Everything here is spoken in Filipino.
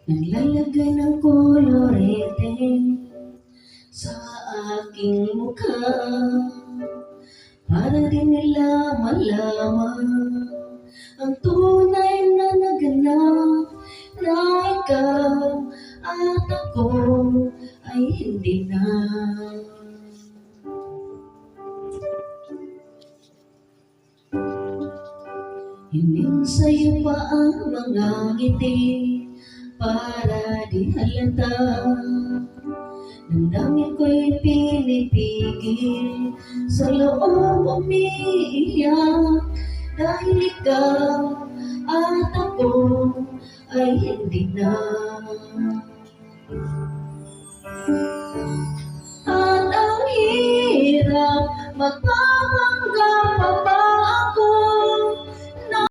Naglalagay ng kolorete sa aking mukha para din nila malaman ang tunay na naganap, na ikaw at ako ay hindi na. Hiling sa'yo pa ang mga ngiti para di halata. Damdamin ko'y pinipigil, sa loob umiiyak, dahil ikaw at ako ay hindi na. At ang hirap, magpapanggap pa ba ako